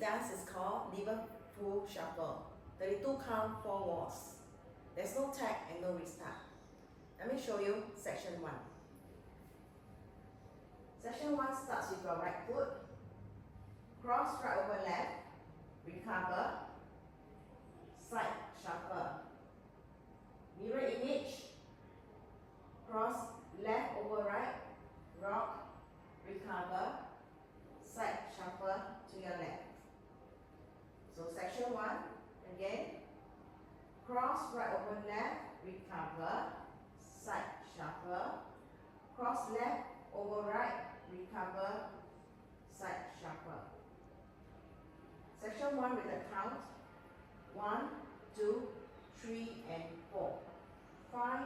dance is called Liverpool shuffle. 32 count, 4 walks. There's no tag and no restart. Let me show you section 1. Section 1 starts with your right foot. Cross right over left. Recover. Side shuffle. Mirror image. Cross left over right. Rock. Recover. Side shuffle to your left. So section 1, again. Cross right over left. Recover. Side shuffle. Cross left over right. Recover. Side shuffle. Section 1 with the count 1, 2, 3 and 4, 5,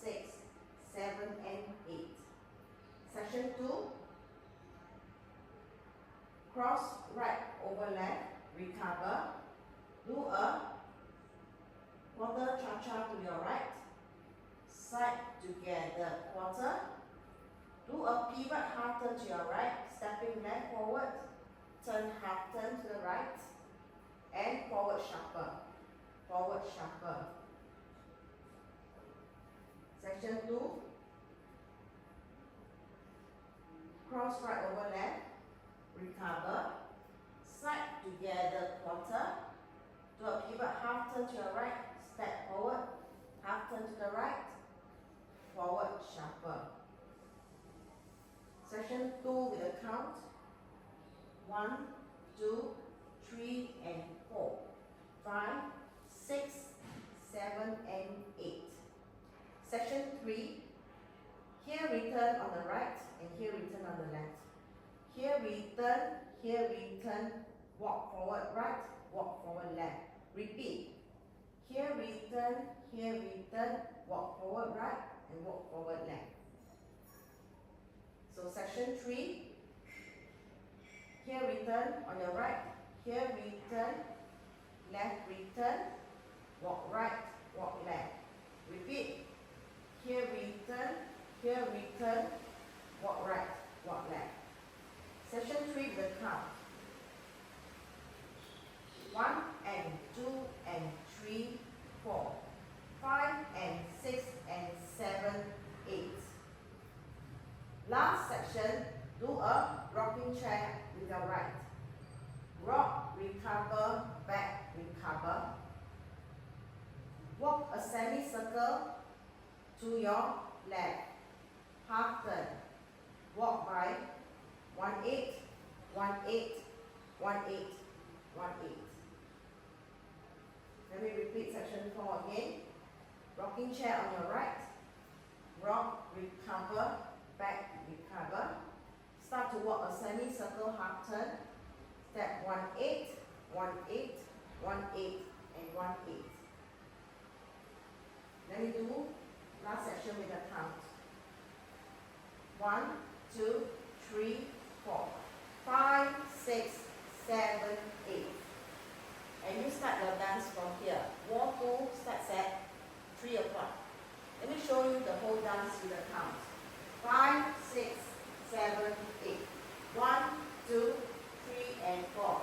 6, 7 and 8. Section 2, cross right over left, recover, do a quarter cha-cha to your right, side together quarter, do a pivot half turn to your right, stepping left forward, turn half turn to the right, and forward shuffle. Forward shuffle. Section 2. Cross right over left. Recover. Side together quarter. Do a pivot half turn to your right. Step forward. Half turn to the right. Forward shuffle. Section 2 with a count. 1, 2, 3 and 4, 5, 6, 7 and 8. Section 3, here return on the right and here return on the left. Here return, walk forward right, walk forward left. Repeat. Here return, walk forward right and walk forward left. So section 3, here return on your right, here return, left return, walk right, walk left. Repeat. Here return, walk right, walk left. Section 3 with the count. 1 and 2 and 3, 4, 5 and 6 and 7, 8. Last section, do a rocking chair with your right. Rock, recover, back, recover. Walk a semicircle to your left. Half turn. Walk by 1, 8, 1, 8, 1, 8, 1, 8. Let me repeat section 4 again. Rocking chair on your right. Rock, recover, back, recover. Start to walk a semicircle half turn. Step 1, 8, 1, 8, 1, 8, and 1, 8. Let me do last section with a count. 1, 2, 3, 4, 5, 6, 7, 8. And you start your dance from here. Wall 2 starts at 3 o'clock. Let me show you the whole dance with a count. 5, 6, 7, 8. 1, 2, 3 and 4.